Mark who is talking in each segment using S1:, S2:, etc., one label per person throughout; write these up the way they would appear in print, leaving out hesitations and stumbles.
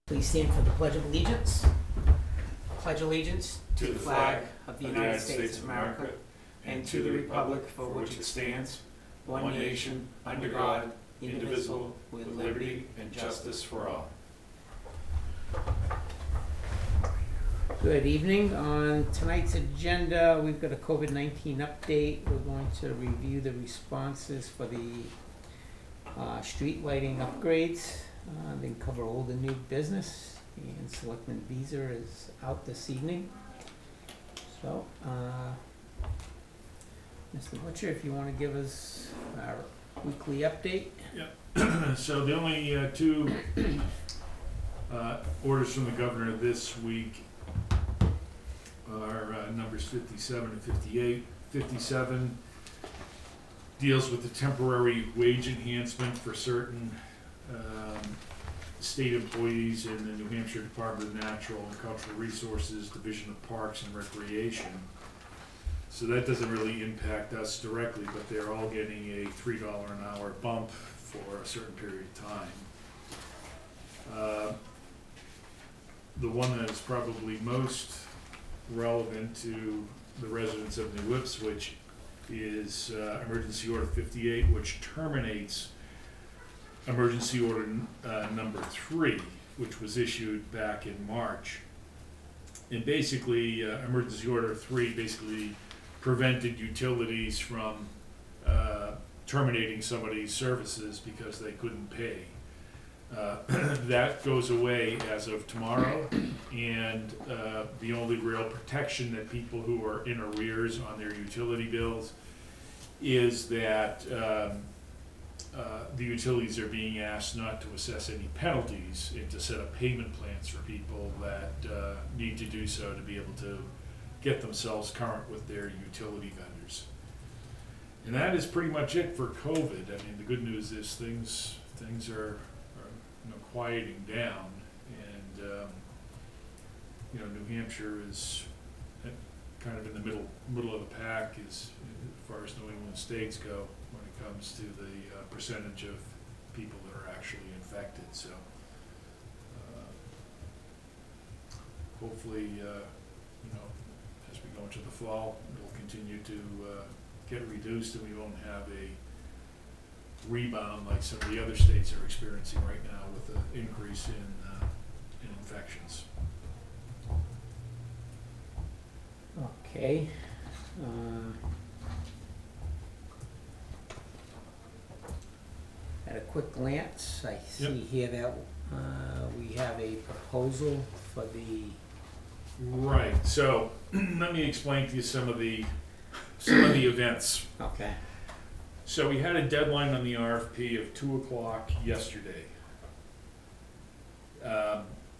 S1: Please stand for the Pledge of Allegiance. Pledge allegiance
S2: to the flag of the United States of America and to the republic for which it stands, one nation, under God, indivisible, with liberty and justice for all.
S1: Good evening. On tonight's agenda, we've got a COVID-19 update. We're going to review the responses for the street lighting upgrades, then cover old and new business, and Selectman Beazer is out this evening. So, Mr. Butcher, if you want to give us our weekly update.
S2: So the only two orders from the governor this week are numbers 57 and 58. 57 deals with the temporary wage enhancement for certain state employees in the New Hampshire Department of Natural and Cultural Resources, Division of Parks and Recreation. So that doesn't really impact us directly, but they're all getting a $3 an hour bump for a certain period of time. The one that is probably most relevant to the residents of New Ipswich is Emergency Order 58, which terminates Emergency Order number 3, which was issued back in March. And basically, Emergency Order 3 basically prevented utilities from terminating somebody's services because they couldn't pay. That goes away as of tomorrow, and the only real protection that people who are in arrears on their utility bills is that the utilities are being asked not to assess any penalties and to set up payment plans for people that need to do so to be able to get themselves current with their utility vendors. And that is pretty much it for COVID. I mean, the good news is things are quieting down, and New Hampshire is kind of in the middle of the pack as far as New England states go when it comes to the percentage of people that are actually infected. So hopefully, as we go into the fall, it'll continue to get reduced, and we won't have a rebound like some of the other states are experiencing right now with the increase in infections.
S1: Okay. At a quick glance, I see here that we have a proposal for the...
S2: Right, so let me explain to you some of the events.
S1: Okay.
S2: So we had a deadline on the RFP of 2 o'clock yesterday.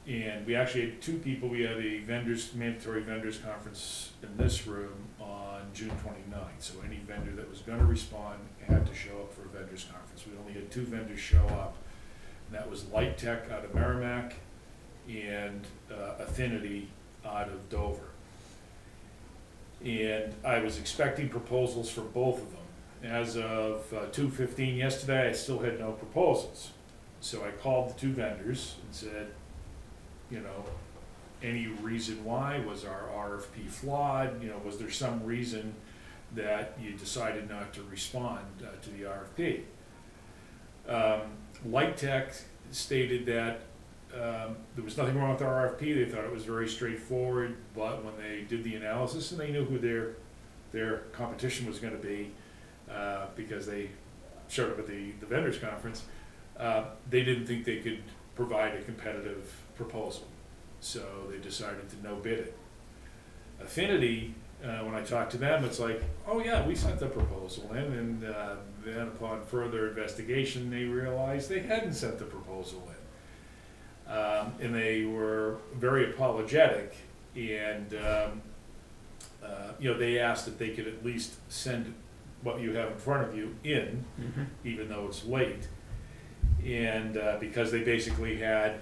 S2: And we actually had two people. We had a mandatory vendors conference in this room on June 29th. So any vendor that was going to respond had to show up for a vendors conference. We only had 2 vendors show up, and that was Light Tech out of Merrimack and Affinity out of Dover. And I was expecting proposals for both of them. As of 2:15 yesterday, I still had no proposals. So I called the 2 vendors and said, any reason why? Was our RFP flawed? Was there some reason that you decided not to respond to the RFP? Light Tech stated that there was nothing wrong with our RFP. They thought it was very straightforward, but when they did the analysis and they knew who their competition was going to be, because they showed up at the vendors conference, they didn't think they could provide a competitive proposal. So they decided to no bid it. Affinity, when I talked to them, it's like, oh yeah, we sent the proposal in, and then upon further investigation, they realized they hadn't sent the proposal in. And they were very apologetic, and they asked if they could at least send what you have in front of you in, even though it's late. And because they basically had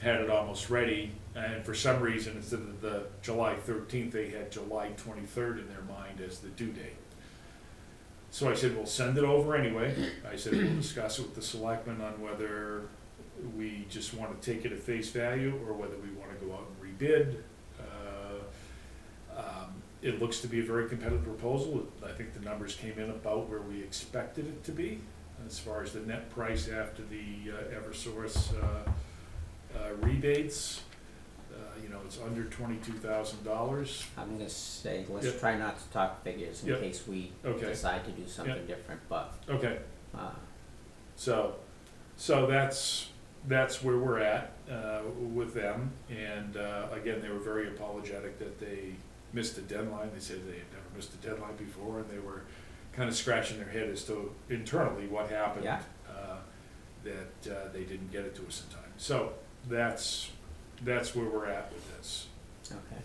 S2: it almost ready, and for some reason, instead of the July 13th, they had July 23rd in their mind as the due date. So I said, well, send it over anyway. I said, we'll discuss it with the selectmen on whether we just wanna take it at face value, or whether we wanna go out and rebid. It looks to be a very competitive proposal. I think the numbers came in about where we expected it to be, as far as the net price after the Eversource rebates. You know, it's under $22,000.
S1: I'm gonna say, let's
S2: Yep.
S1: try not to talk figures in
S2: Yep.
S1: case we
S2: Okay.
S1: decide to do something different, but,
S2: Okay,
S1: uh,
S2: so that's where we're at with them. And again, they were very apologetic that they missed a deadline. They said they had never missed a deadline before, and they were kind of scratching their head as to internally what happened,
S1: Yeah.
S2: that they didn't get it to us in time. So that's where we're at with this.
S1: okay.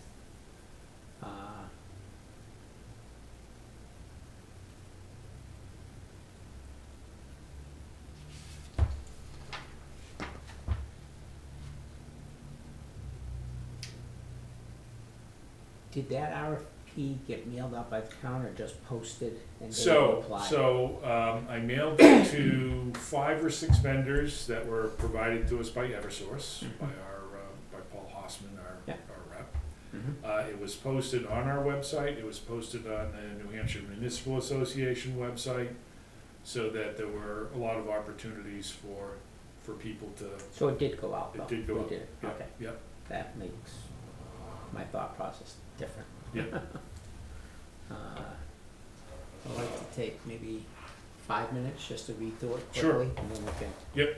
S1: Did that RFP get mailed out by the town or just posted and they applied?
S2: So I mailed it to 5 or 6 vendors that were provided to us by Eversource, by Paul Hossman,
S1: Yeah.
S2: our rep.
S1: Mhm.
S2: It was posted on our website, it was posted on the New Hampshire Municipal Association website, so that there were a lot of opportunities for people to,
S1: So it did go out though?
S2: it did go
S1: We
S2: up.
S1: did,
S2: Yep,
S1: okay.
S2: Yep,
S1: That makes my thought process different.
S2: yep.
S1: I'd like to take maybe 5 minutes just to read through it
S2: Sure.
S1: quickly, and then we can.
S2: Yep.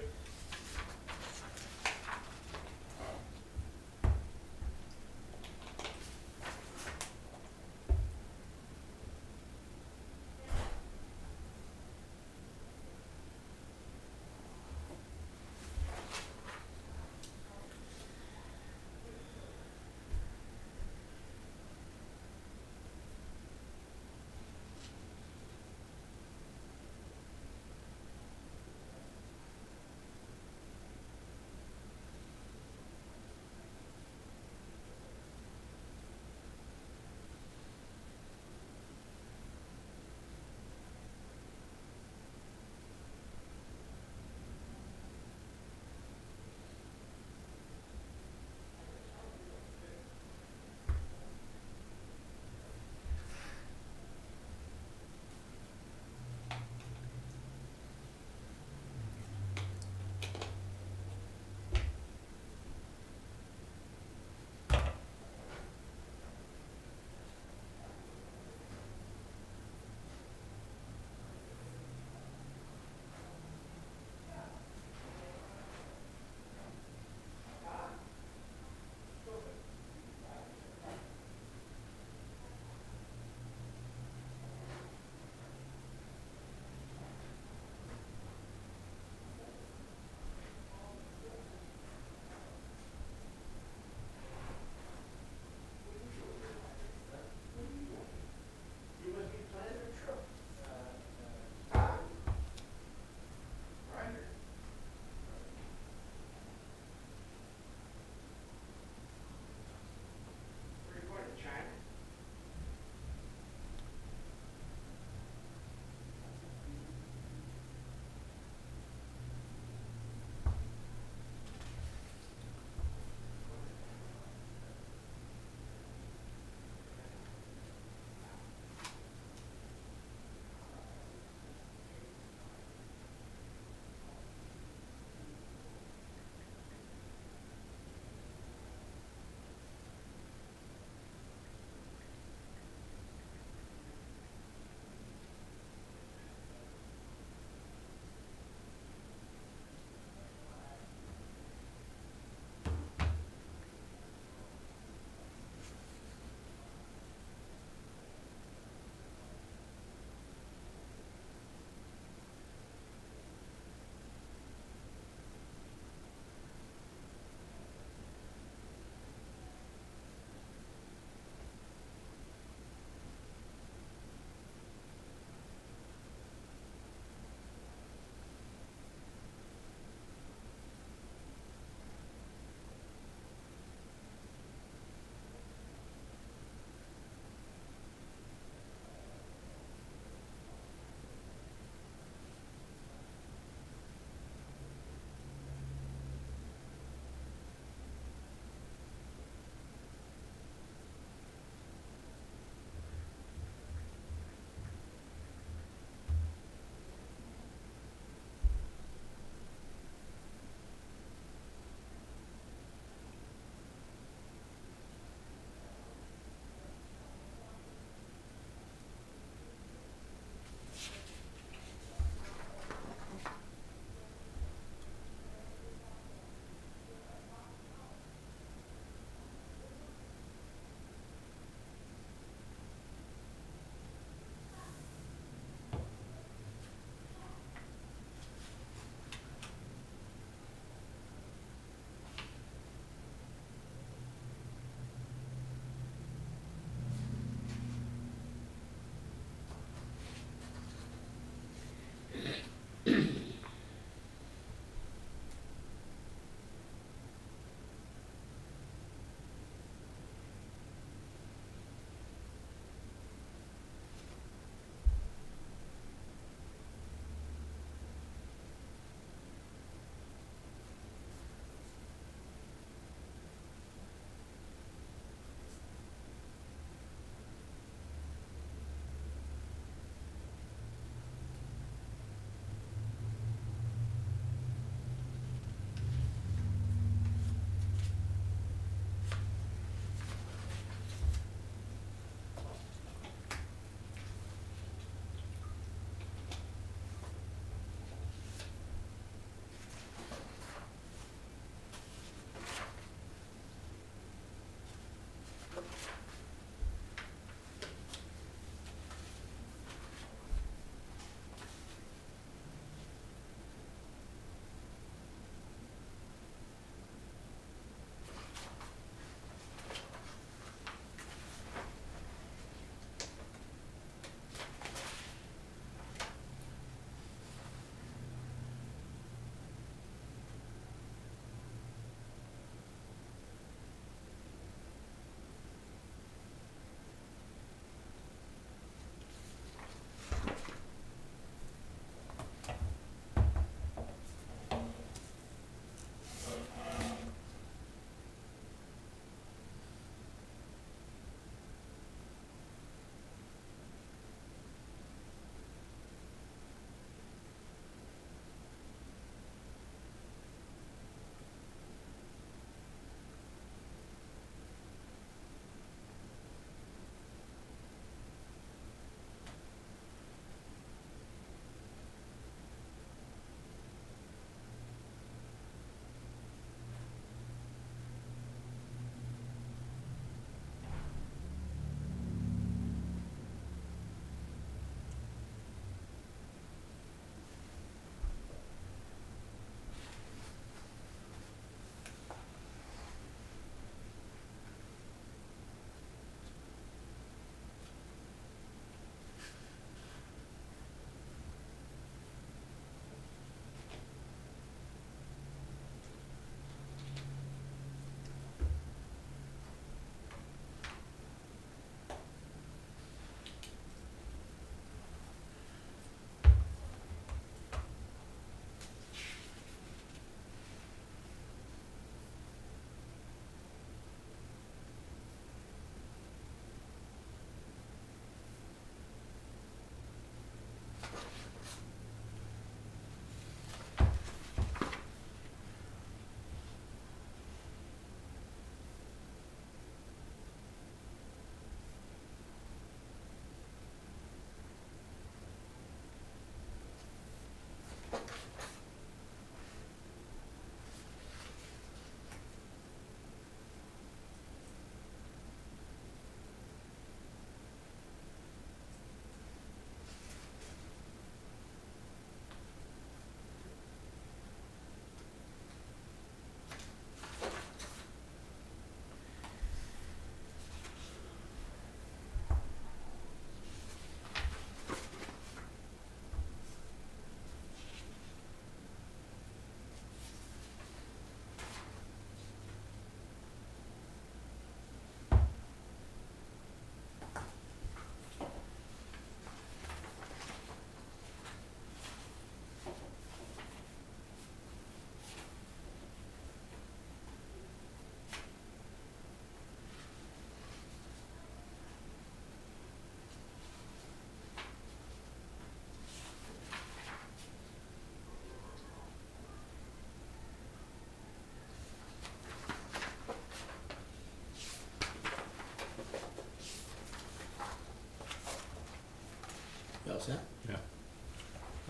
S1: set?
S3: Yeah.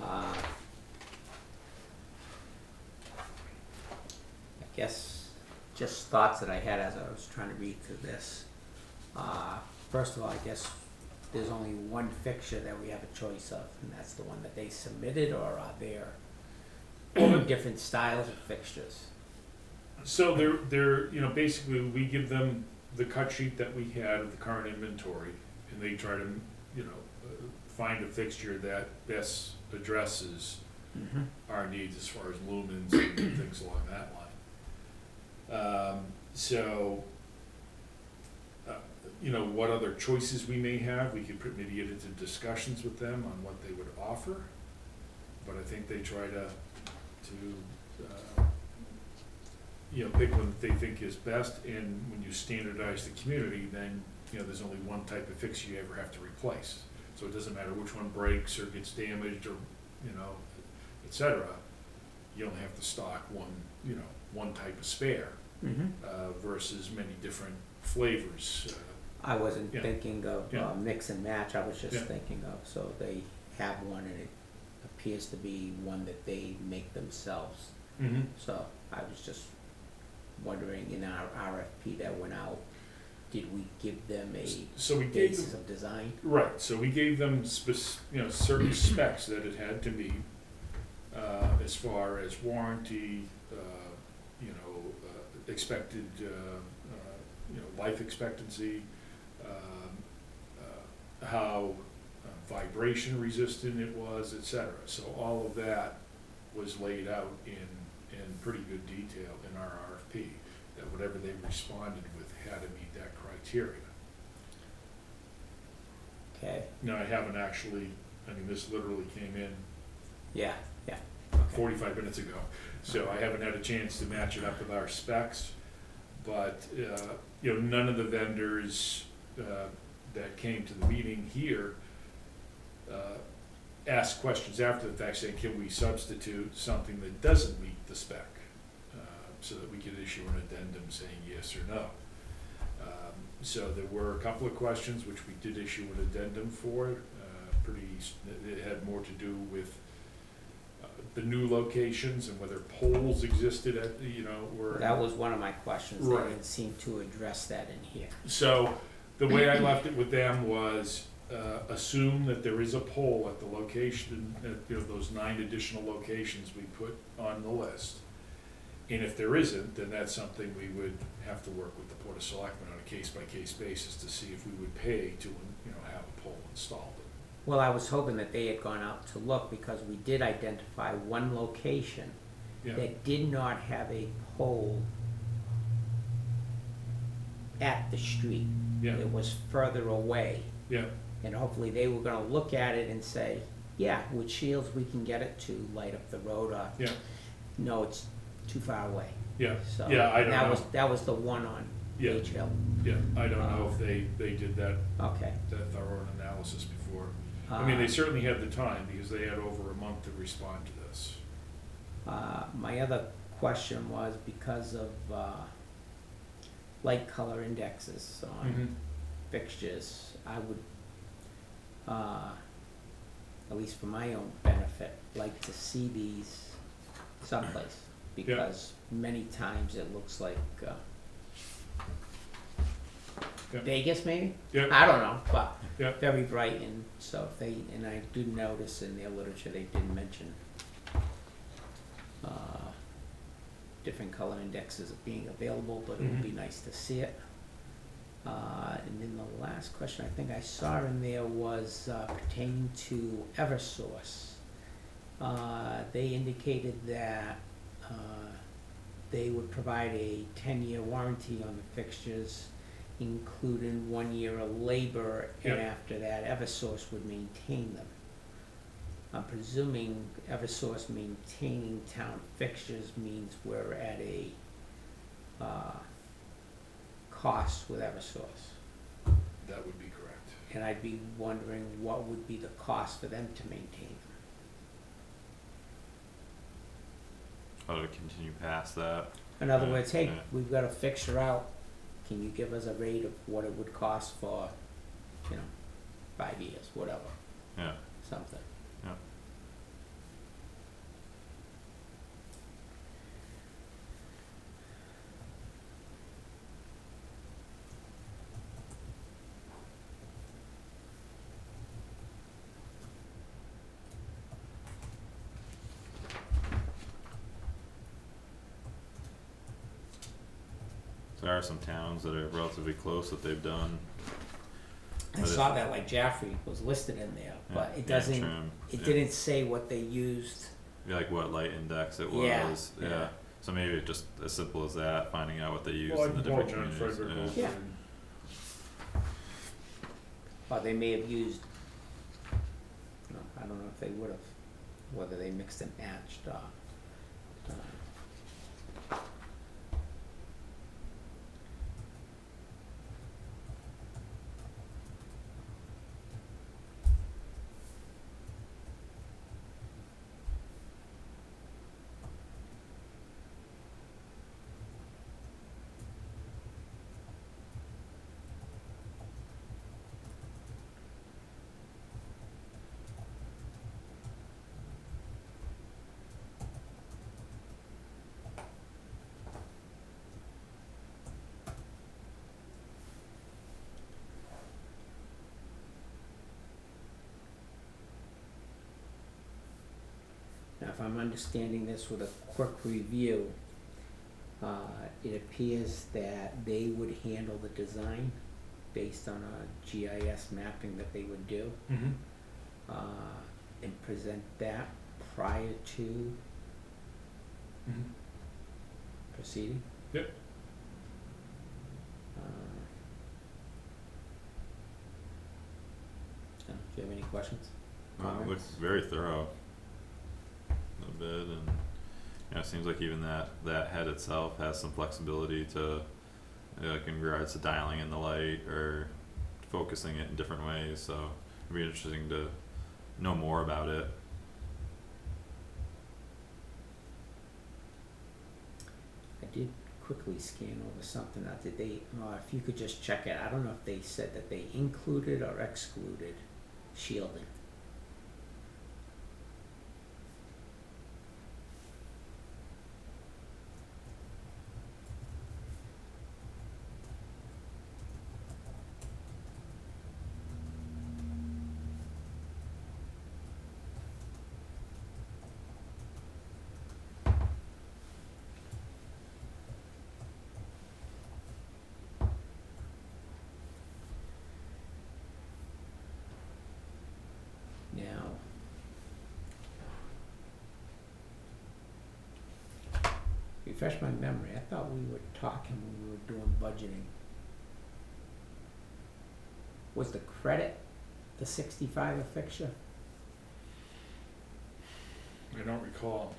S1: I guess just thoughts that I had as I was trying to read through this. First of all, I guess there's only one fixture that we have a choice of, and that's the one that they submitted, or are there different styles of fixtures?
S2: So they're, you know, basically, we give them the cut sheet that we had of the current inventory, and they try to, you know, find a fixture that best addresses
S1: Mm-hmm.
S2: our needs as far as lumens and things along that line. You know, what other choices we may have, we could maybe get into discussions with them on what they would offer, but I think they try to you know, pick one that they think is best, and when you standardize the community, then, you know, there's only one type of fixture you ever have to replace. So it doesn't matter which one breaks or gets damaged or, you know, et cetera, you only have to stock one type of spare,
S1: Mm-hmm.
S2: versus many different flavors.
S1: I wasn't
S2: Yeah.
S1: thinking of
S2: Yeah.
S1: mix and match, I was just
S2: Yeah.
S1: thinking of, so they have one and it appears to be one that they make themselves.
S2: Mm-hmm.
S1: So I was just wondering, in our RFP that went out, did we give them a
S2: So we gave
S1: basis
S2: them,
S1: of design?
S2: right, so we gave them certain specs that it had to meet, as far as warranty, expected, life expectancy, how vibration resistant it was, et cetera. So all of that was laid out in pretty good detail in our RFP, that whatever they responded with had to meet that criteria.
S1: Okay,
S2: Now, I haven't actually, this literally came in
S1: yeah, okay.
S2: 45 minutes ago, so I haven't had a chance to match it up with our specs, but, none of the vendors that came to the meeting here asked questions after the fact, saying, can we substitute something that doesn't meet the spec, so that we could issue an addendum saying yes or no. So there were a couple of questions which we did issue an addendum for, it had more to do with the new locations and whether poles existed at, were.
S1: That was one of my questions, they
S2: Right.
S1: didn't seem to address that in here.
S2: So the way I left it with them was, assume that there is a pole at the location, those 9 additional locations we put on the list. And if there isn't, then that's something we would have to work with the Board of Selectmen on a case-by-case basis to see if we would pay to, have a pole installed.
S1: Well, I was hoping that they had gone out to look, because we did identify one location
S2: Yeah,
S1: that did not have a pole at the street.
S2: yeah,
S1: It was further away,
S2: yeah,
S1: and hopefully they were gonna look at it and say, yeah, with shields, we can get it to light up the road, or,
S2: yeah,
S1: no, it's too far away.
S2: yeah,
S1: So,
S2: yeah, I don't
S1: that
S2: know.
S1: was, that was the one on
S2: Yeah.
S1: Page Hill.
S2: Yeah, I don't know if they did that
S1: Okay.
S2: thorough an analysis before.
S1: Uh,
S2: They certainly had the time, because they had over a month to respond to this.
S1: My other question was, because of, light color indexes on fixtures, I would, at least for my own benefit, like to see these someplace, because many times it looks like,
S2: Yeah.
S1: Vegas maybe?
S2: Yeah,
S1: I don't know, but
S2: Yeah.
S1: very bright, and so if they, and I do notice in their literature, they did mention different color indexes being available, but it would be nice to see it. And then the last question I think I saw in there was pertaining to Eversource. They indicated that they would provide a 10-year warranty on the fixtures, including 1 year of labor, and
S2: Yep.
S1: after that, Eversource would maintain them. I'm presuming Eversource maintaining town fixtures means we're at a cost with Eversource.
S2: that would be correct.
S1: And I'd be wondering what would be the cost for them to maintain them.
S3: Oh, to continue past that.
S1: In other words, hey,
S3: Yeah.
S1: we've got a fixture out, can you give us a rate of what it would cost for, 5 years, whatever.
S3: Yeah.
S1: something.
S3: Yeah. There are some towns that are relatively close that they've done.
S1: I
S3: But
S1: saw that, like Jaffrey was listed in there, but
S3: Yeah,
S1: it doesn't,
S3: Antrim,
S1: it
S3: yeah.
S1: didn't say what they used.
S3: Like what light index it
S1: Yeah,
S3: was.
S1: yeah.
S3: Yeah. So maybe it's just as simple as that, finding out what they use
S2: Well, I
S3: in the
S2: can call
S3: different
S2: John
S3: communities.
S2: Frederick
S3: Yeah.
S2: over
S1: Yeah.
S2: and
S1: Or they may have used, no, I don't know if they would have, whether they mixed and matched, Now, if I'm understanding this with a quick review, it appears that they would handle the design based on a GIS mapping that they would do, and present that prior to proceeding.
S2: Yep.
S1: So, do you have any questions?
S3: It looks
S1: Comments?
S3: very thorough. A bit, and it seems like even that head itself has some flexibility to, like in regards to dialing in the light or focusing it in different ways. So it'd be interesting to know more about it.
S1: I did quickly scan over something. Did they? If you could just check it. I don't know if they said that they included or excluded shielding. Now, refresh my memory. I thought we were talking when we were doing budgeting. Was the credit the 65 a fixture?
S2: I don't recall.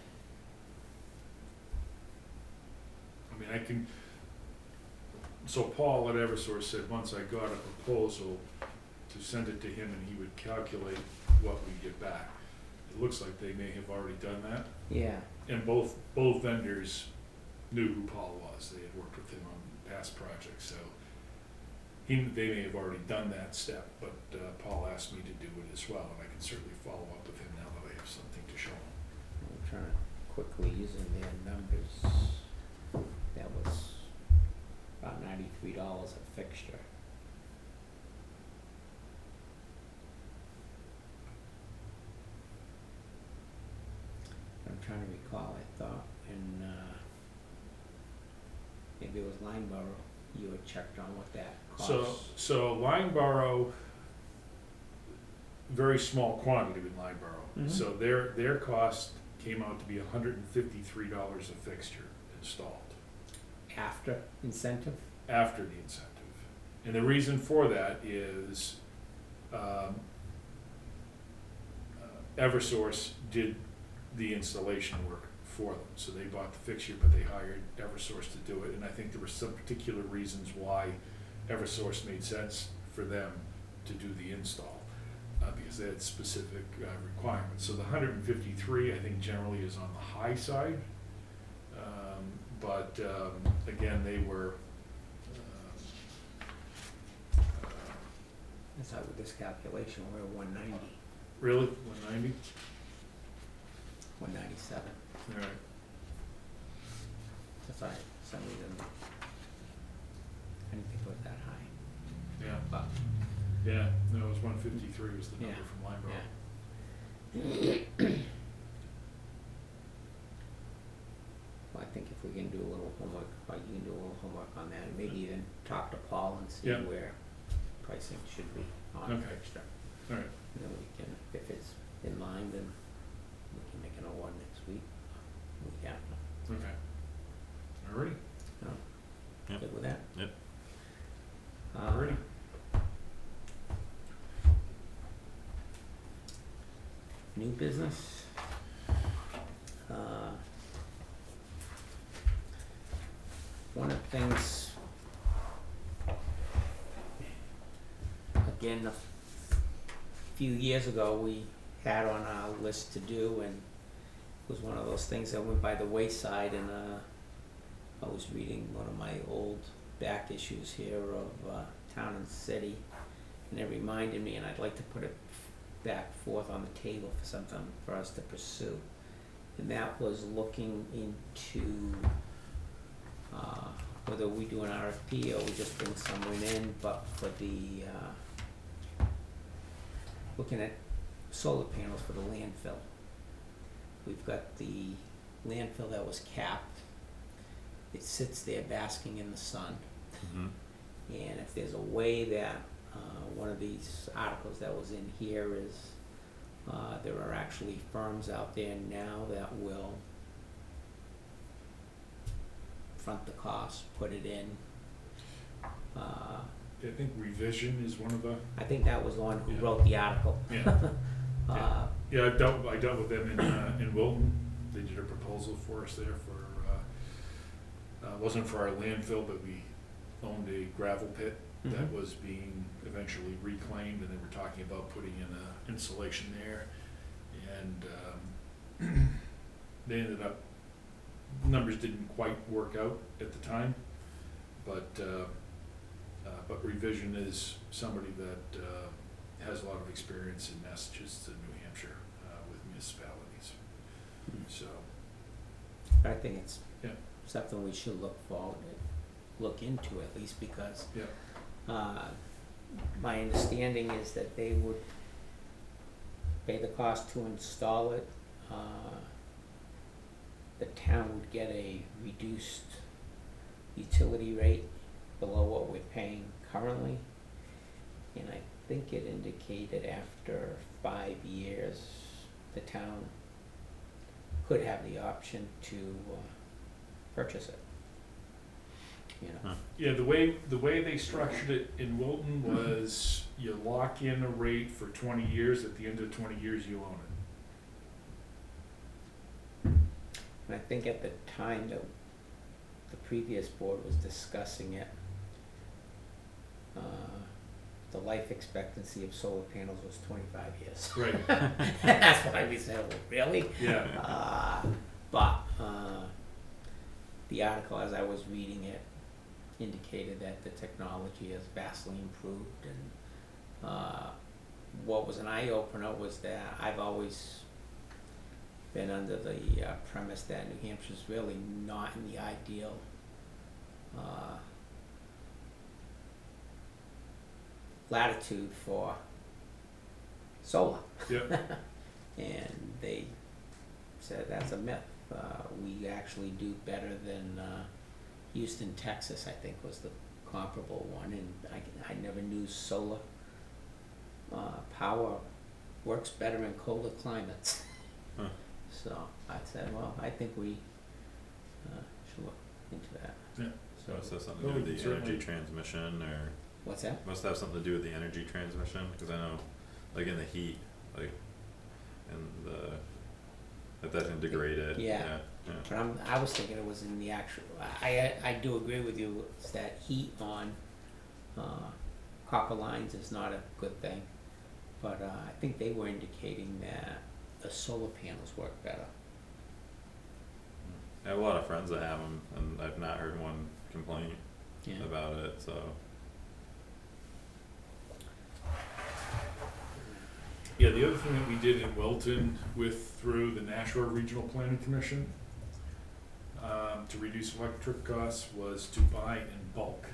S2: I mean, I can, so Paul at Eversource said once I got a proposal to send it to him and he would calculate what we get back. It looks like they may have already done that,
S1: Yeah.
S2: and both vendors knew who Paul was. They had worked with him on past projects, so they may have already done that step, but Paul asked me to do it as well, and I can certainly follow up with him now that I have something to show him.
S1: I'm trying to quickly using their numbers. That was about $93 a fixture. I'm trying to recall. I thought in maybe it was Lineborough. You had checked on what that cost.
S2: So Lineborough, very small quantity with Lineborough.
S1: Mhm.
S2: So their cost came out to be $153 a fixture installed
S1: After incentive.
S2: after the incentive. And the reason for that is Eversource did the installation work for them. So they bought the fixture, but they hired Eversource to do it. And I think there were some particular reasons why Eversource made sense for them to do the install, because they had specific requirements. So the 153, I think, generally is on the high side. But again, they were,
S1: That's how with this calculation we're at 190.
S2: Really? 190?
S1: 197.
S2: Alright.
S1: That's why, for some reason, I didn't think it was that high,
S2: Yeah,
S1: but,
S2: yeah, no, it was 153 was the number
S1: Yeah,
S2: from Limeboro.
S1: yeah. Well, I think if we can do a little homework, or you can do a little homework on that, and maybe even talk to Paul and see
S2: Yeah.
S1: where pricing should be on the
S2: Okay.
S1: fixture.
S2: Alright,
S1: And then we can, if it's in line, then we can make an award next week. We can,
S2: okay. Alrighty,
S3: Yep.
S1: good with that?
S3: Yep.
S2: alrighty.
S1: New business. One of the things, again, a few years ago, we had on our list to do, and it was one of those things that went by the wayside, and I was reading one of my old back issues here of Town and City, and it reminded me, and I'd like to put it back forth on the table for something for us to pursue. And that was looking into whether we do an RFP or we just bring someone in, but for the looking at solar panels for the landfill. We've got the landfill that was capped. It sits there basking in the sun.
S3: Mm-hmm.
S1: And if there's a way that, one of these articles that was in here is, there are actually firms out there now that will front the cost, put it in.
S2: I think Revision is one of the,
S1: I think that was the one who
S2: Yeah.
S1: wrote the article.
S2: yeah.
S1: Uh,
S2: Yeah, I dealt with them in Wilton. They did a proposal for us there for, wasn't for our landfill, but we owned a gravel pit that
S1: Mhm.
S2: was being eventually reclaimed, and they were talking about putting in a insulation there. And they ended up, numbers didn't quite work out at the time, but Revision is somebody that has a lot of experience in Massachusetts and New Hampshire with municipalities. So,
S1: I think it's
S2: Yeah.
S1: something we should look into at least, because
S2: yeah,
S1: my understanding is that they would pay the cost to install it. The town would get a reduced utility rate below what we're paying currently. And I think it indicated after 5 years, the town could have the option to purchase it. You know,
S3: Huh.
S2: yeah, the way they structured it in Wilton was you lock in a rate for 20 years, at the end of 20 years you own it.
S1: and I think at the time that the previous board was discussing it, the life expectancy of solar panels was 25 years.
S2: Right,
S1: That's why we said, well, really?
S2: yeah,
S1: But the article, as I was reading it, indicated that the technology has vastly improved, and what was an eye-opener was that I've always been under the premise that New Hampshire's really not in the ideal latitude for solar.
S2: yeah,
S1: And they said that's a myth. We actually do better than Houston, Texas, I think was the comparable one, and I never knew solar power works better in colder climates.
S3: Huh.
S1: So I said, well, I think we should look into that.
S2: Yeah.
S3: So must have something
S2: Well,
S3: to do
S2: we
S3: with
S2: can
S3: the energy
S2: certainly-
S3: transmission, or
S1: What's that?
S3: must have something to do with the energy transmission, because I know, like in the heat, like, and that doesn't degrade it.
S1: Yeah.
S3: Yeah.
S1: But I was thinking it was in the actual, I do agree with you, it's that heat on copper lines is not a good thing. But I think they were indicating that the solar panels work better.
S3: I have a lot of friends that have them, and I've not heard one complain
S1: Yeah.
S3: about it. So
S2: Yeah, the other thing that we did in Wilton through the Nashua Regional Planning Commission, to reduce electric costs was to buy in bulk.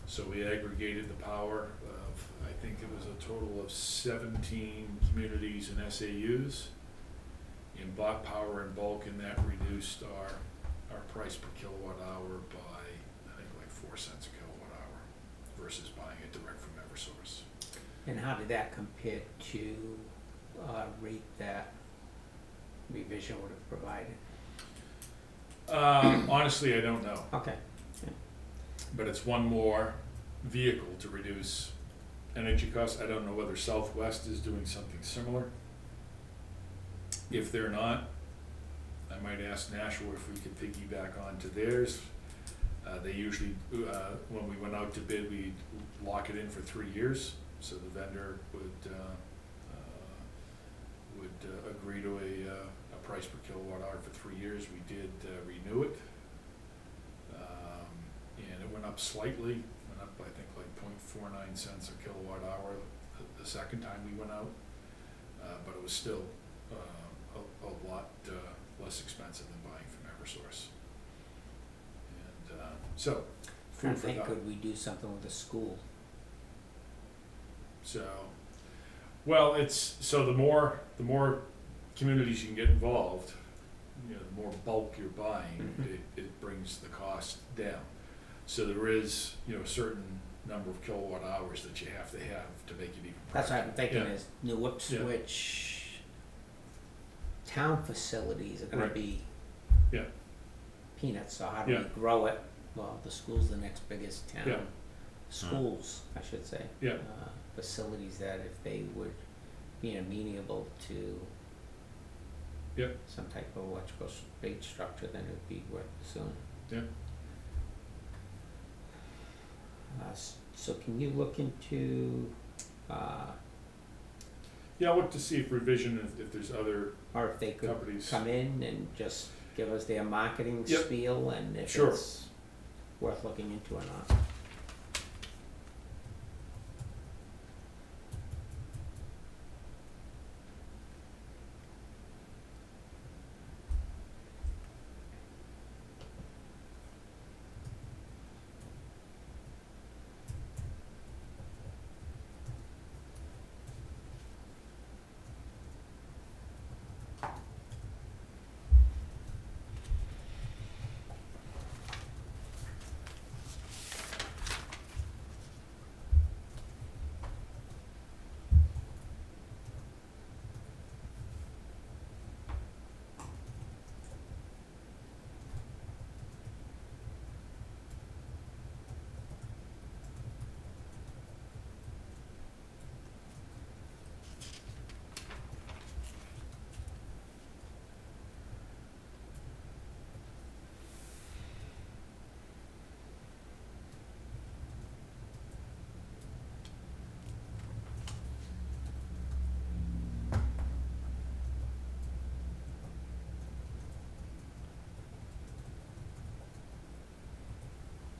S2: So we aggregated the power of, I think it was a total of 17 communities and SAUs, and bought power in bulk, and that reduced our price per kilowatt hour by, I think, like 4 cents a kilowatt hour versus buying it direct from Eversource.
S1: And how did that compare to rate that revision would have provided?
S2: Honestly, I don't know,
S1: Okay,
S2: but it's one more vehicle to reduce energy costs. I don't know whether Southwest is doing something similar. If they're not, I might ask Nashua if we could piggyback onto theirs. They usually, when we went out to bid, we'd lock it in for 3 years, so the vendor would agree to a price per kilowatt hour for 3 years. We did renew it, and it went up slightly. Went up, I think, like 0.49 cents a kilowatt hour the second time we went out, but it was still a lot less expensive than buying from Eversource. And so,
S1: I
S2: food for
S1: think
S2: thought.
S1: could we do something with the school?
S2: So, well, the more communities you can get involved, you know, the more bulk you're buying,
S1: Mhm.
S2: it brings the cost down. So there is, you know, a certain number of kilowatt hours that you have to make it even.
S1: That's what I'm thinking
S2: Yeah.
S1: is New Ipswich town facilities are gonna
S2: Right.
S1: be
S2: Yeah.
S1: peanuts, so how do we
S2: Yeah.
S1: grow it? Well, the school's the next biggest town.
S2: Yeah.
S1: Schools, I should say.
S2: Yeah.
S1: Facilities that if they would be amenable to
S2: Yep.
S1: some type of electrical rate structure, then it would be worth pursuing.
S2: Yeah.
S1: So can you look into,
S2: Yeah, I'll look to see if revision, if there's other
S1: or if they could
S2: companies.
S1: come in and just give us their marketing
S2: Yep.
S1: spiel and if
S2: Sure.
S1: it's worth looking into or not.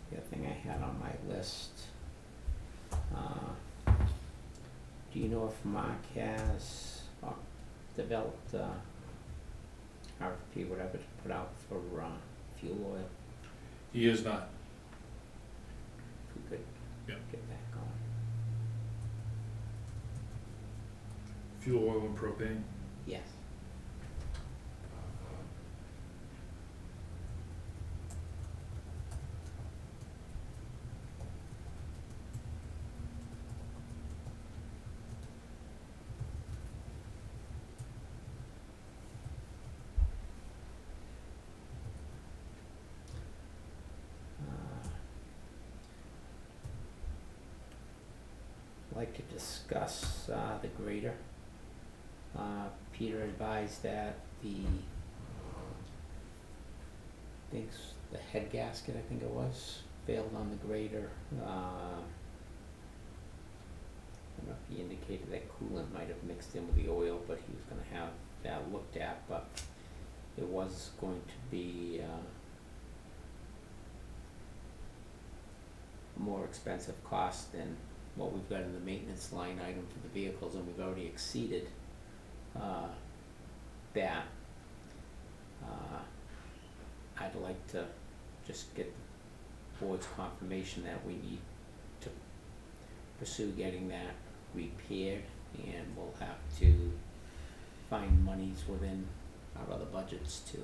S1: The other thing I had on my list, do you know if Mark has developed RFP, whatever, to put out for fuel oil?
S2: He is not.
S1: If we could
S2: Yeah.
S1: get that going.
S2: Fuel, oil, and propane.
S1: Yes. I'd like to discuss the grader. Peter advised that the head gasket, I think it was, failed on the grader. I don't know if he indicated that coolant might have mixed in with the oil, but he was gonna have that looked at, but it was going to be a more expensive cost than what we've got in the maintenance line item for the vehicles, and we've already exceeded, that. I'd like to just get the board's confirmation that we need to pursue getting that repaired, and we'll have to find monies within our other budgets to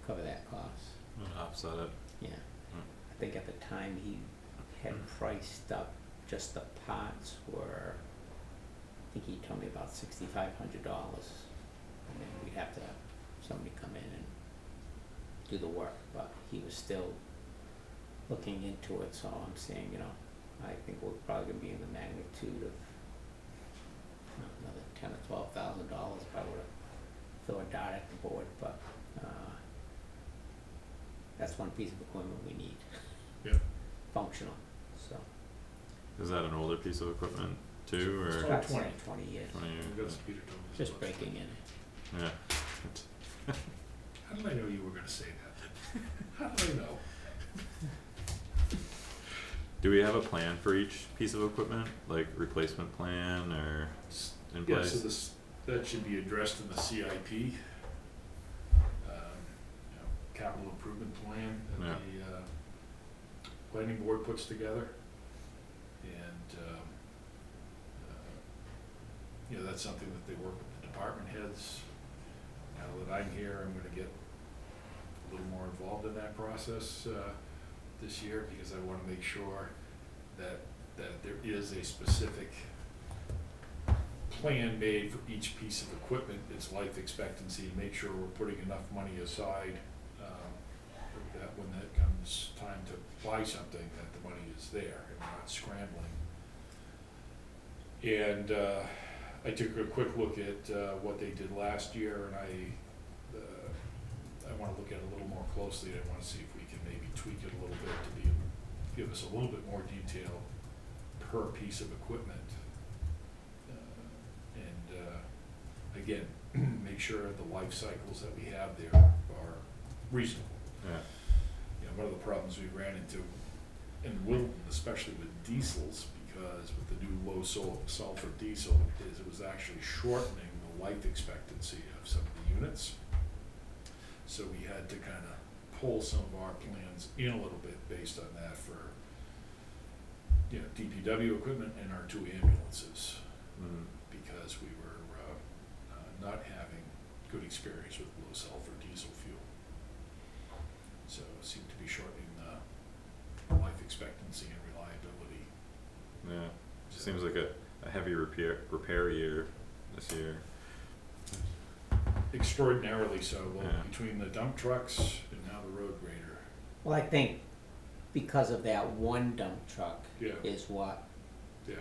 S1: cover that cost.
S3: Offset it.
S1: Yeah, I think at the time he had priced up just the parts were, I think he told me about $6,500. And then we'd have to have somebody come in and do the work, but he was still looking into it, so I'm saying, you know, I think we're probably gonna be in the magnitude of another $10,000 or $12,000 if I were to throw a dart at the board, but, that's one piece of equipment we need.
S2: Yeah.
S1: Functional, so.
S3: Is that an older piece of equipment too,
S2: It's
S3: or
S2: probably
S1: I'd say
S2: 20.
S1: 20 years,
S3: 20 years?
S2: That's Peter told me.
S1: just breaking in.
S3: Yeah.
S2: How did I know you were gonna say that? How did I know?
S3: Do we have a plan for each piece of equipment, like replacement plan or in
S2: Yeah,
S3: place?
S2: so that should be addressed in the CIP, capital improvement plan that
S3: Yeah.
S2: the planning board puts together. And, that's something that they work with the department heads. Now that I'm here, I'm gonna get a little more involved in that process, this year, because I wanna make sure that there is a specific plan made for each piece of equipment, its life expectancy, make sure we're putting enough money aside, that when that comes time to buy something, that the money is there and we're not scrambling. And I took a quick look at what they did last year, and I wanna look at it a little more closely. I wanna see if we can maybe tweak it a little bit to give us a little bit more detail per piece of equipment. Again, make sure the life cycles that we have there are reasonable.
S3: Yeah.
S2: One of the problems we ran into in Wilton, especially with diesels, because with the new low sulfur diesel, is it was actually shortening the life expectancy of some of the units. So we had to kind of pull some of our plans in a little bit based on that for, DPW equipment and our 2 ambulances, because we were not having good experience with low sulfur diesel fuel. So it seemed to be shortening the life expectancy and reliability.
S3: Yeah.
S2: So-
S3: Seems like a heavy repair year this year.
S2: Extraordinarily so, well,
S3: Yeah.
S2: between the dump trucks and now the road grader.
S1: Well, I think because of that one dump truck
S2: Yeah,
S1: is what
S2: yeah,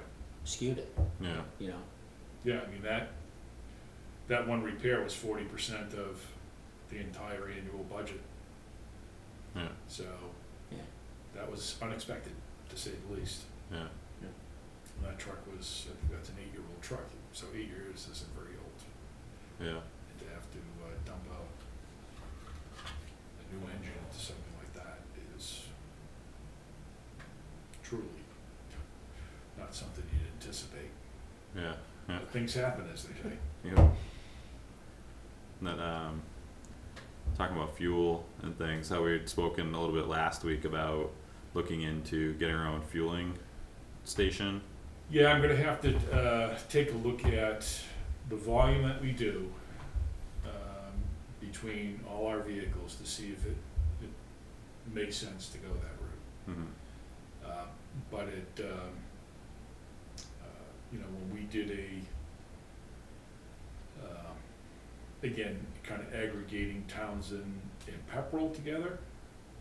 S1: skewed it,
S3: Yeah.
S1: you know?
S2: yeah, I mean, that one repair was 40% of the entire annual budget,
S3: Yeah.
S2: so
S1: Yeah.
S2: that was unexpected, to say the least.
S3: Yeah.
S2: And that truck was, I think that's an 8-year-old truck, so 8 years isn't very old.
S3: Yeah.
S2: And to have to dump out a new engine into something like that is truly not something you'd anticipate.
S3: Yeah. Yeah.
S2: But things happen, as they say.
S3: Yeah. And then, talking about fuel and things, how we had spoken a little bit last week about looking into getting our own fueling station.
S2: Yeah, I'm gonna have to take a look at the volume that we do between all our vehicles to see if it makes sense to go that route.
S3: Mm-hmm.
S2: But when we did again, kind of aggregating Townsend and Pepperell together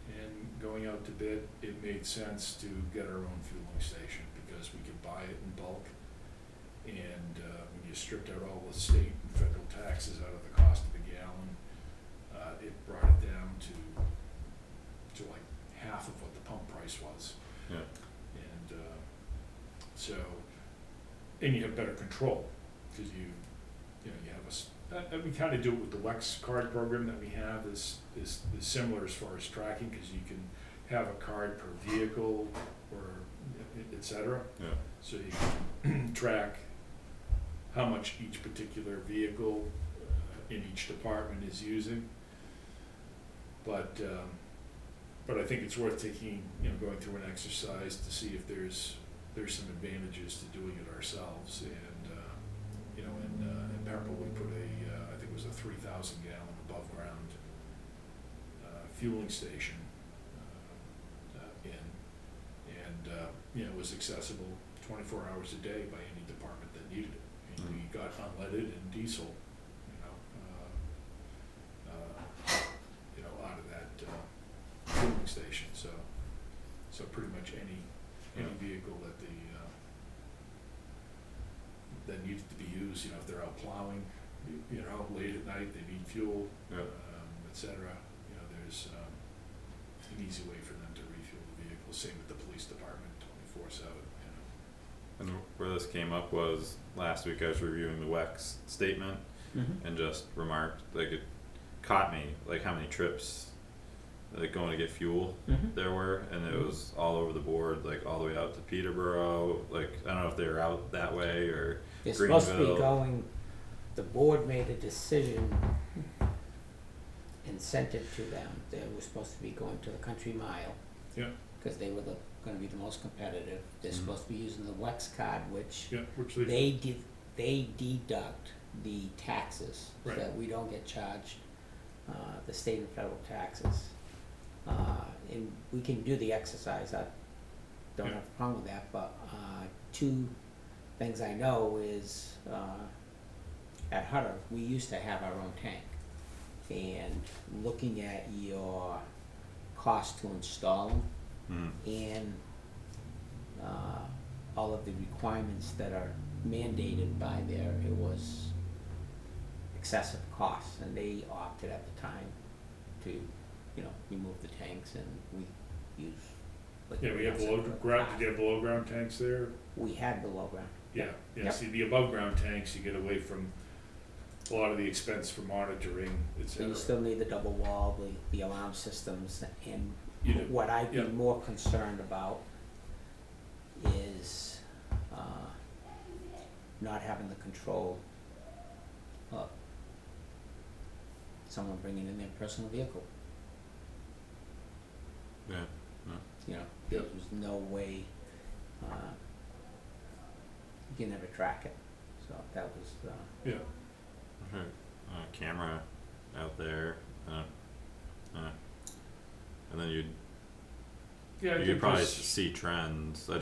S2: and going out to bid, it made sense to get our own fueling station because we could buy it in bulk. And when you stripped out all the state and federal taxes out of the cost of a gallon, it brought it down to like half of what the pump price was.
S3: Yeah.
S2: And and you have better control because you have we kind of do it with the Wex card program that we have is similar as far as tracking, because you have a card per vehicle or et cetera.
S3: Yeah.
S2: So you can track how much each particular vehicle in each department is using. But I think it's worth taking, going through an exercise to see if there's some advantages to doing it ourselves. And in Pepperell we put I think it was a 3,000 gallon above ground fueling station in, and it was accessible 24 hours a day by any department that needed it. And we got unleaded and diesel, out of that fueling station. So pretty much any vehicle that that needed to be used, if they're out plowing, late at night, they need fuel, et cetera. There's an easy way for them to refuel the vehicle. Same with the police department, 24/7.
S3: And where this came up was last week I was reviewing the WEX statement and just remarked, like, it caught me, like, how many trips, like, going to get fuel there were, and it was all over the board, like, all the way out to Peterborough, like, I don't know if they were out that way or
S1: They're supposed to be
S3: Greenville.
S1: going, the board made a decision and sent it to them. They were supposed to be going to the Country Mile.
S2: Yeah.
S1: Because they were gonna be the most competitive. They're
S3: Mhm.
S1: supposed to be using the WEX card, which
S2: Yeah, which they
S1: they deduct the taxes, so
S2: Right.
S1: that we don't get charged the state and federal taxes. And we can do the exercise, I don't
S2: Yeah.
S1: have a problem with that, but two things I know is at Hutter, we used to have our own tank. And looking at your cost to install them and all of the requirements that are mandated by there, it was excessive costs, and they opted at the time to, remove the tanks, and we use.
S2: we have below ground. Did you have below ground tanks there?
S1: We had below ground.
S2: Yeah.
S1: Yep.
S2: See, the above ground tanks, you get away from a lot of the expense for monitoring, et
S1: And
S2: cetera.
S1: you still need the double wall, the alarm systems, and
S2: You do.
S1: what I'd be
S2: Yeah.
S1: more concerned about is not having the control of someone bringing in their personal vehicle.
S3: Yeah.
S1: There was no way you can never track it. So that was
S2: Yeah.
S3: Okay. Camera out there, and then
S2: Yeah, I
S3: you
S2: think
S3: could probably
S2: there's-
S3: see trends. It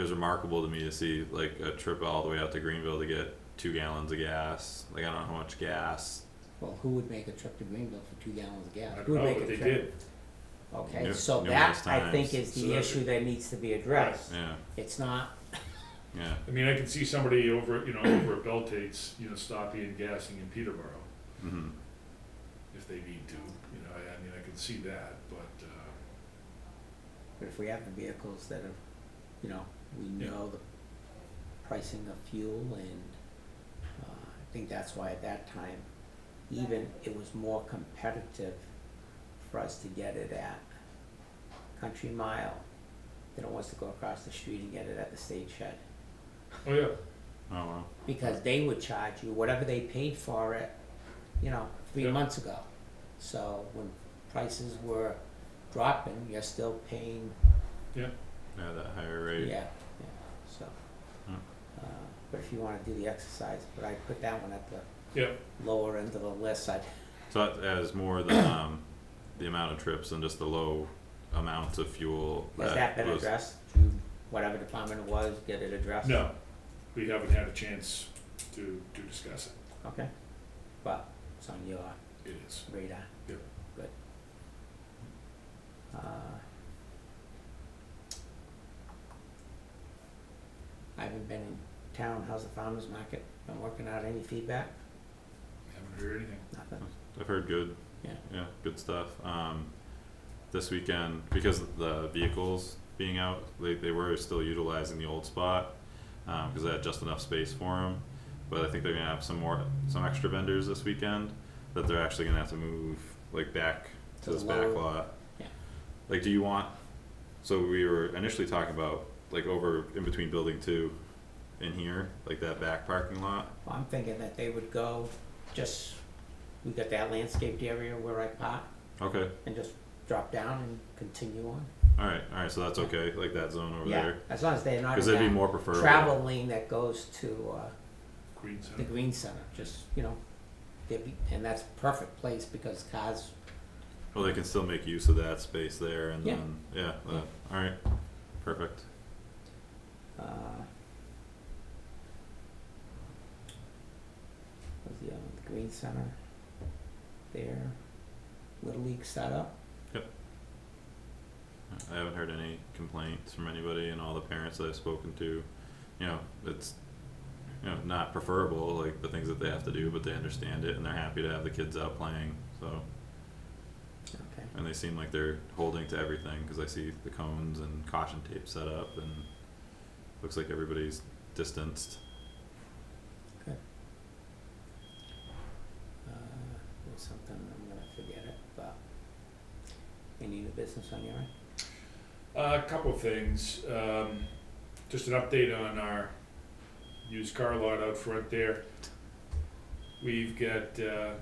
S3: was remarkable to me to see, like, a trip all the way out to Greenville to get 2 gallons of gas. Like, I don't know how much gas.
S1: well, who would make a trip to Greenville for 2 gallons of gas?
S2: I
S1: Who
S2: don't
S1: would
S2: know,
S1: make
S2: but
S1: a
S2: they
S1: trip?
S2: did.
S1: Okay,
S3: Nu-
S1: so
S3: numerous
S1: that I think
S3: times.
S1: is the
S2: So that-
S1: issue that needs to be addressed.
S3: Yeah.
S1: It's not,
S3: Yeah.
S2: I mean, I can see somebody over at Beltate's, stopping and gassing in Peterborough
S3: Mhm.
S2: if they need to. I mean, I can see that, but
S1: but if we have the vehicles that are, we
S2: Yeah.
S1: know the pricing of fuel, and I think that's why at that time, even it was more competitive for us to get it at Country Mile than it was to go across the street and get it at the state shed.
S2: oh yeah,
S3: Oh wow.
S1: Because they would charge you whatever they paid for it, 3
S2: Yeah.
S1: months ago. So when prices were dropping, you're still paying,
S3: Yeah, that higher rate.
S1: yeah, so.
S3: Hmm.
S1: But if you wanna do the exercise, but I put that one at the
S2: yeah.
S1: lower end of the list,
S3: So that as more than the amount of trips and just the low amounts of fuel.
S1: has that been
S3: was-
S1: addressed? Through whatever department it was, get it addressed?
S2: No, we haven't had a chance to discuss it.
S1: Okay, but it's on your
S2: It is.
S1: radar?
S2: Yep.
S1: Good. I haven't been in town, how's the farmer's market, been working out any feedback?
S2: Haven't heard anything.
S1: Nothing?
S3: I've heard good.
S1: Yeah.
S3: Yeah, good stuff. This weekend, because of the vehicles being out, they were still utilizing the old spot, because they had just enough space for them. But I think they're gonna have some extra vendors this weekend that they're actually gonna have to move, like, back to
S1: To
S3: this
S1: the
S3: back
S1: lower-
S3: lot.
S1: yeah.
S3: like, do you want, so we were initially talking about, like, over in between building 2 in here, like that back parking lot?
S1: Well, I'm thinking that they would go just, we got that landscaped area where I park,
S3: Okay,
S1: and just drop down and continue on.
S3: alright, so that's okay, like that zone over
S1: Yeah,
S3: there?
S1: as long as they're not
S3: Cause
S1: in
S3: that'd be
S1: that
S3: more preferable.
S1: travel lane that goes to,
S2: Green
S1: the
S2: Center.
S1: Green Center, just, you know, and that's a perfect place because cars,
S3: Well, they can still make use of that space there and
S1: Yeah.
S3: then, yeah,
S1: Yeah.
S3: alright, perfect.
S1: was the Green Center there, Little League setup.
S3: I haven't heard any complaints from anybody, and all the parents that I've spoken to, you know, it's, you know, not preferable, like the things that they have to do, but they understand it and they're happy to have the kids out playing, so.
S1: Okay.
S3: And they seem like they're holding to everything, cause I see the cones and caution tape set up and looks like everybody's distanced.
S1: There's something, I'm gonna forget it, but any new business on your end?
S2: A couple of things, just an update on our used car lot out front there. We've got, the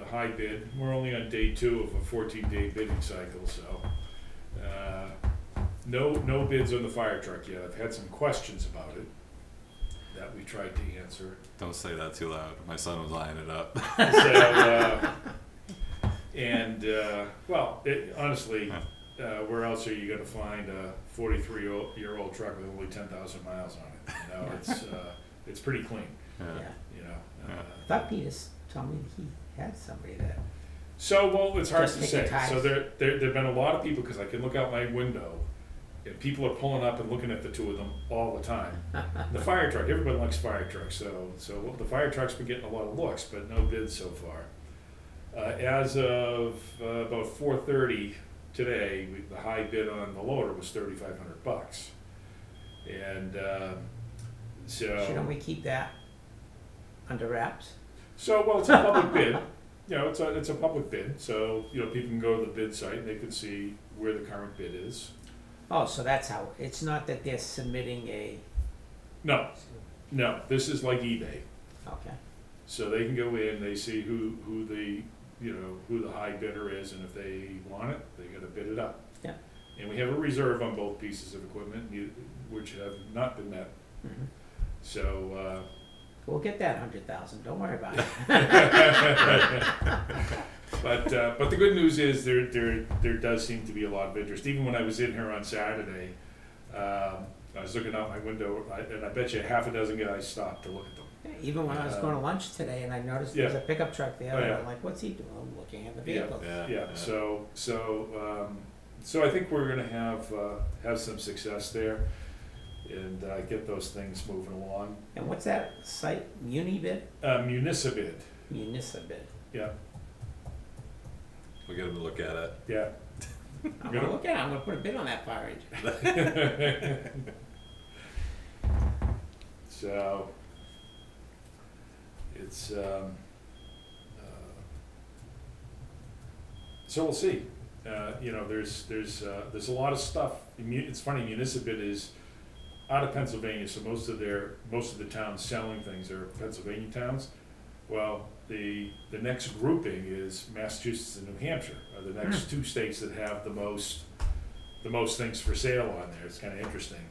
S2: high bid, we're only on day 2 of a 14-day bidding cycle, so, no bids on the fire truck yet. I've had some questions about it that we tried to answer.
S3: Don't say that too loud, my son was eyeing it up.
S2: So, well, honestly, where else are you gonna find a 43-year-old truck with only 10,000 miles on it? You know, it's pretty clean,
S1: Yeah,
S2: you know.
S3: Yeah.
S1: I thought Peters told me he had somebody that,
S2: So, well, it's hard
S1: Just
S2: to say.
S1: kicking tires.
S2: So there've been a lot of people, because I can look out my window, and people are pulling up and looking at the 2 of them all the time. The fire truck, everybody likes fire trucks, so the fire truck's been getting a lot of looks, but no bids so far. As of about 4:30 today, the high bid on the loader was $3,500, and so.
S1: shouldn't we keep that under wraps?
S2: So, well, it's a public bid, you know, it's a public bid, so, you know, people can go to the bid site and they can see where the current bid is.
S1: Oh, so that's how, it's not that they're submitting a,
S2: No, this is like eBay,
S1: okay,
S2: so they can go in, they see who the, you know, who the high bidder is, and if they want it, they gotta bid it up.
S1: Yeah.
S2: And we have a reserve on both pieces of equipment, which have not been met,
S1: mhm.
S2: so,
S1: We'll get that 100,000, don't worry about it.
S2: But the good news is there does seem to be a lot of interest. Even when I was in here on Saturday, I was looking out my window, and I bet you half a dozen guys stopped to look at them.
S1: Even when I was going to lunch today and I noticed there was a pickup truck there,
S2: Oh, yeah.
S1: I'm like, what's he doing? I'm looking at the
S2: Yeah.
S1: vehicles.
S2: Yeah. So I think we're gonna have some success there, and get those things moving along.
S1: And what's that site, Unibid?
S2: Municipid,
S1: Municipid.
S2: yeah,
S3: We'll get them to look at it.
S2: yeah.
S1: I'm gonna look at it, I'm gonna put a bid on that fire engine.
S2: So, it's, so we'll see. You know, there's a lot of stuff. It's funny, Municipid is out of Pennsylvania, so most of the towns selling things are Pennsylvania towns. Well, the next grouping is Massachusetts and New Hampshire, are the next 2 states that have the most things for sale on there. It's kind of interesting.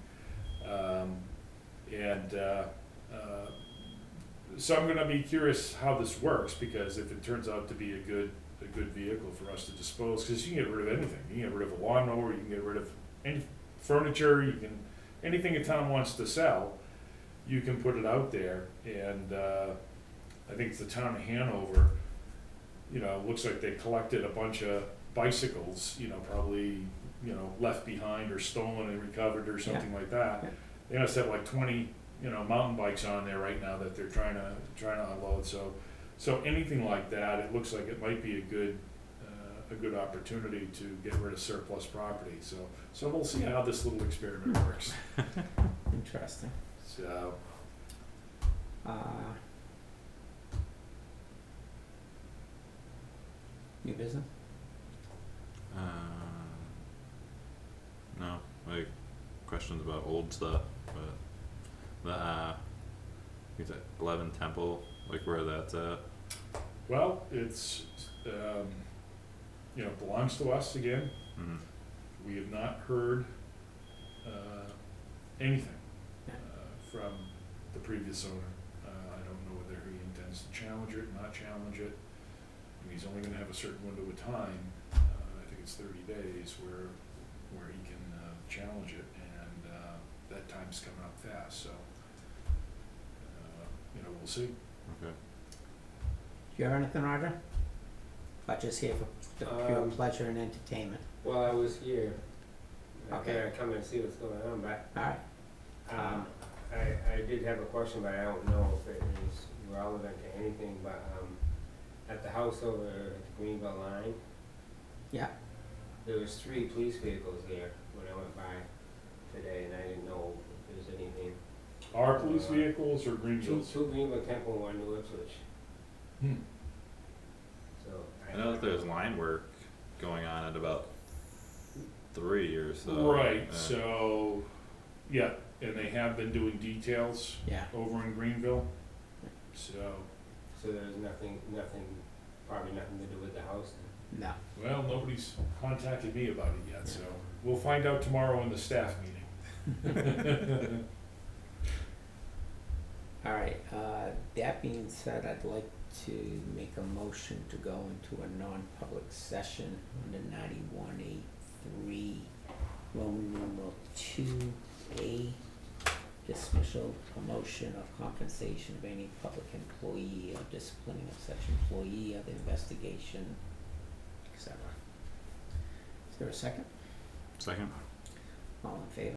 S2: So I'm gonna be curious how this works, because if it turns out to be a good vehicle for us to dispose, because you can get rid of anything. You can get rid of a lawnmower, you can get rid of any furniture, anything a town wants to sell, you can put it out there. And I think it's the town of Hanover, you know, looks like they collected a bunch of bicycles, you know, probably, you know, left behind or stolen and recovered or something like that.
S1: Yeah.
S2: They must have like 20, you know, mountain bikes on there right now that they're trying to unload. So anything like that, it looks like it might be a good opportunity to get rid of surplus property. So we'll see how this little experiment works.
S1: Interesting.
S2: So,
S1: New business?
S3: questions about old stuff, but the, is it 11 Temple, like where that's at?
S2: Well, it's, belongs to us again.
S3: Mhm.
S2: We have not heard, anything, from the previous owner. I don't know whether he intends to challenge it, not challenge it. I mean, he's only gonna have a certain window of time, I think it's 30 days, where he can, challenge it, and, that time's coming up fast, so, we'll see.
S3: Okay.
S1: Do you have anything, Roger? Or just here for the pure pleasure and entertainment?
S4: Well, I was here. I
S1: Okay.
S4: figured I'd come and see what's going on, but,
S1: Alright,
S4: I did have a question, but I don't know if it is relevant to anything, but, at the house over at the Greenville line,
S1: yeah,
S4: there was 3 police vehicles there when I went by today, and I didn't know if there was anything.
S2: Our police vehicles or
S4: Two
S2: Greenville's?
S4: Greenville Temple, 1 New Ipswich,
S2: Hmm.
S4: so.
S3: I know that there's line work going on at about 3 or so.
S2: Right,
S3: Yeah.
S2: so, yeah, and they have been doing details
S1: yeah.
S2: over in Greenville, so,
S4: So there's probably nothing to do with the house then?
S1: No.
S2: well, nobody's contacted me about it yet, so we'll find out tomorrow in the staff meeting.
S1: Alright, that being said, I'd like to make a motion to go into a non-public session under 91A3, Roman numeral 2A, dismissal, promotion, or compensation of any public employee, or disciplining of such employee, or the investigation, etc. Is there a second?
S3: Second?
S1: All in favor?